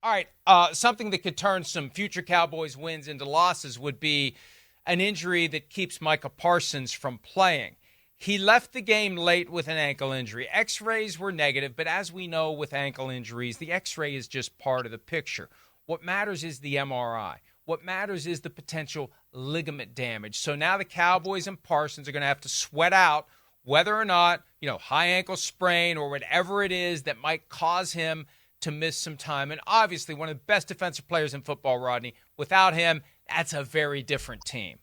All right, something that could turn some future Cowboys wins into losses would be an injury that keeps Micah Parsons from playing. He left the game late with an ankle injury. X-rays were negative, but as we know with ankle injuries, the X-ray is just part of the picture. What matters is the MRI. What matters is the potential ligament damage. So now the Cowboys and Parsons are going to have to sweat out whether or not, high ankle sprain or whatever it is that might cause him to miss some time. And obviously one of the best defensive players in football, Rodney. Without him, that's a very different team.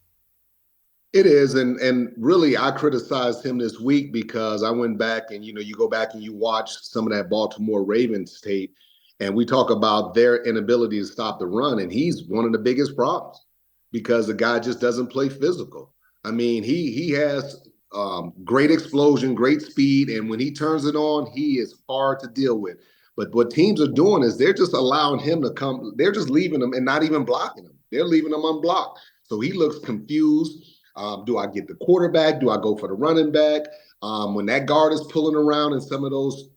It is, and really, I criticized him this week because I went back and you go back and you watch some of that Baltimore Ravens tape, and we talk about their inability to stop the run, and he's one of the biggest problems because the guy just doesn't play physical. I mean, he has great explosion, great speed, and when he turns it on, he is hard to deal with. But what teams are doing is they're just allowing him to come. They're just leaving him and not even blocking him. They're leaving him unblocked. So he looks confused. Do I get the quarterback? Do I go for the running back? When that guard is pulling around in some of those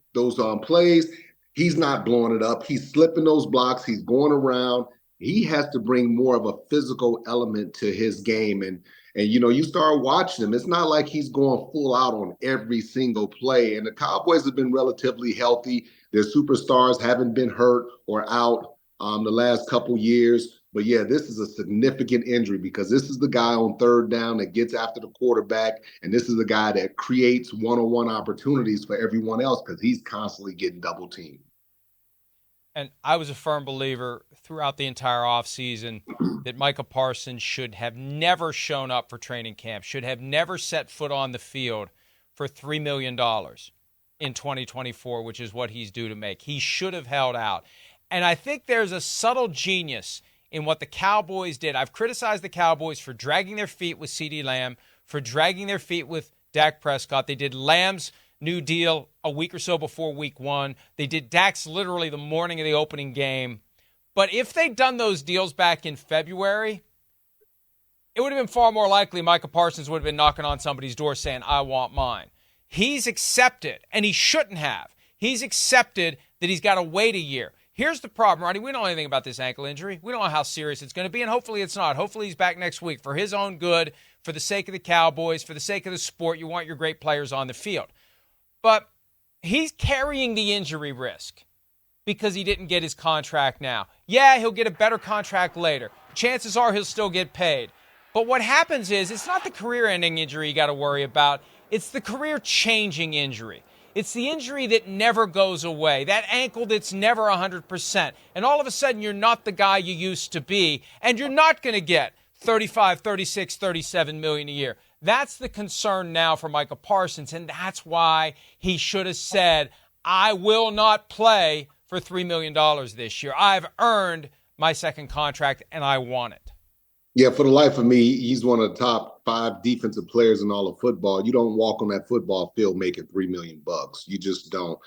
plays, he's not blowing it up. He's slipping those blocks. He's going around. He has to bring more of a physical element to his game. And you start watching him. It's not like he's going full out on every single play. And the Cowboys have been relatively healthy. Their superstars haven't been hurt or out the last couple years. But yeah, this is a significant injury because this is the guy on third down that gets after the quarterback. And this is the guy that creates one-on-one opportunities for everyone else because he's constantly getting double teamed. And I was a firm believer throughout the entire offseason that Micah Parsons should have never shown up for training camp, should have never set foot on the field for $3 million in 2024, which is what he's due to make. He should have held out. And I think there's a subtle genius in what the Cowboys did. I've criticized the Cowboys for dragging their feet with CeeDee Lamb, for dragging their feet with Dak Prescott. They did Lamb's new deal a week or so before week one. They did Dak's literally the morning of the opening game. But if they'd done those deals back in February, it would have been far more likely Micah Parsons would have been knocking on somebody's door saying, I want mine. He's accepted, and he shouldn't have. He's accepted that he's got to wait a year. Here's the problem, Rodney. We don't know anything about this ankle injury. We don't know how serious it's going to be, and hopefully it's not. Hopefully he's back next week for his own good, for the sake of the Cowboys, for the sake of the sport. You want your great players on the field. But he's carrying the injury risk because he didn't get his contract now. Yeah, he'll get a better contract later. Chances are he'll still get paid. But what happens is it's not the career-ending injury you got to worry about. It's the career-changing injury. It's the injury that never goes away, that ankle that's never 100%. And all of a sudden, you're not the guy you used to be, and you're not going to get 35, 36, 37 million a year. That's the concern now for Micah Parsons, and that's why he should have said, I will not play for $3 million this year. I've earned my second contract, and I want it. Yeah, for the life of me, he's one of the top 5 defensive players in all of football. You don't walk on that football field making $3 million. You just don't.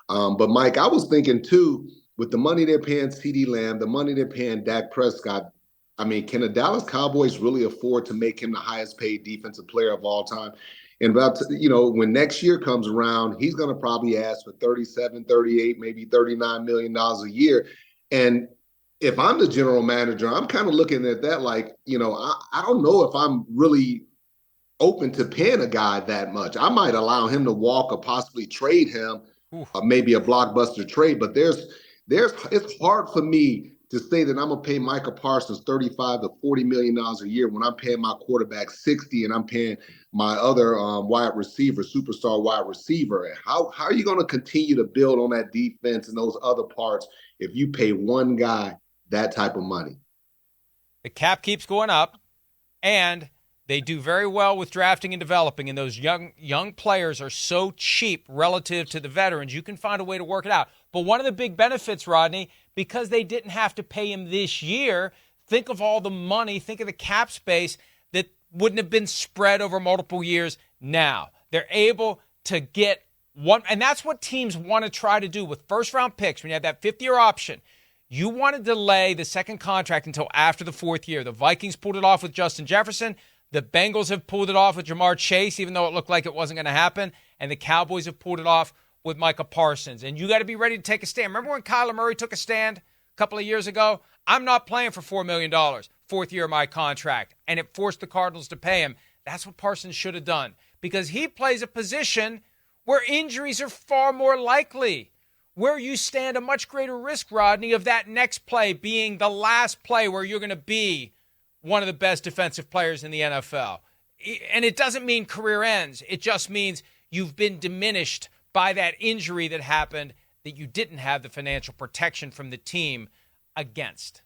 But Mike, I was thinking too, with the money they're paying CeeDee Lamb, the money they're paying Dak Prescott. I mean, can the Dallas Cowboys really afford to make him the highest paid defensive player of all time? And when next year comes around, he's going to probably ask for 37, 38, maybe $39 million a year. And if I'm the general manager, I'm kind of looking at that like, I don't know if I'm really open to paying a guy that much. I might allow him to walk or possibly trade him, maybe a blockbuster trade. But it's hard for me to say that I'm gonna pay Micah Parsons $35 to $40 million a year when I'm paying my quarterback 60 and I'm paying my other wide receiver, superstar wide receiver. How are you gonna continue to build on that defense and those other parts if you pay one guy that type of money? The cap keeps going up, and they do very well with drafting and developing, and those young players are so cheap relative to the veterans. You can find a way to work it out. But one of the big benefits, Rodney, because they didn't have to pay him this year, think of all the money, think of the cap space that wouldn't have been spread over multiple years now. They're able to get one, and that's what teams want to try to do with first-round picks when you have that fifth-year option. You want to delay the second contract until after the fourth year. The Vikings pulled it off with Justin Jefferson. The Bengals have pulled it off with Jamar Chase, even though it looked like it wasn't going to happen. And the Cowboys have pulled it off with Micah Parsons. And you got to be ready to take a stand. Remember when Kyler Murray took a stand? couple of years ago, I'm not playing for $4 million, fourth year of my contract, and it forced the Cardinals to pay him. That's what Parsons should have done, because he plays a position where injuries are far more likely, where you stand a much greater risk, Rodney, of that next play being the last play where you're going to be one of the best defensive players in the NFL. And it doesn't mean career ends. It just means you've been diminished by that injury that happened that you didn't have the financial protection from the team against.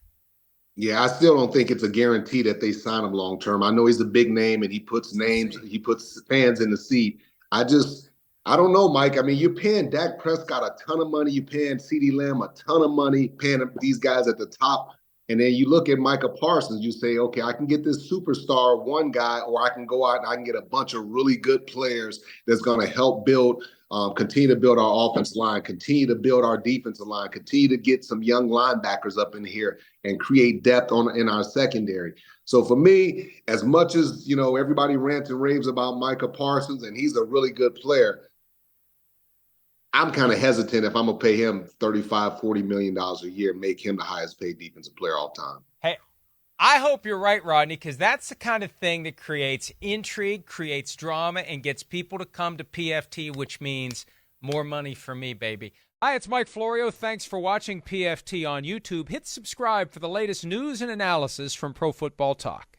Yeah, I still don't think it's a guarantee that they sign him long term. I know he's a big name and he puts fans in the seat. I don't know, Mike. I mean, you're paying Dak Prescott a ton of money. You're paying CeeDee Lamb a ton of money, paying these guys at the top. And then you look at Micah Parsons, you say, okay, I can get this superstar one guy, or I can go out and I can get a bunch of really good players that's going to help continue to build our offensive line, continue to build our defensive line, continue to get some young linebackers up in here and create depth in our secondary. So for me, as much as, everybody rants and raves about Micah Parsons, and he's a really good player, I'm kind of hesitant if I'm going to pay him $35, $40 million a year, make him the highest paid defensive player all time. Hey, I hope you're right, Rodney, because that's the kind of thing that creates intrigue, creates drama, and gets people to come to PFT, which means more money for me, baby. Hi, it's Mike Florio. Thanks for watching PFT on YouTube. Hit subscribe for the latest news and analysis from Pro Football Talk.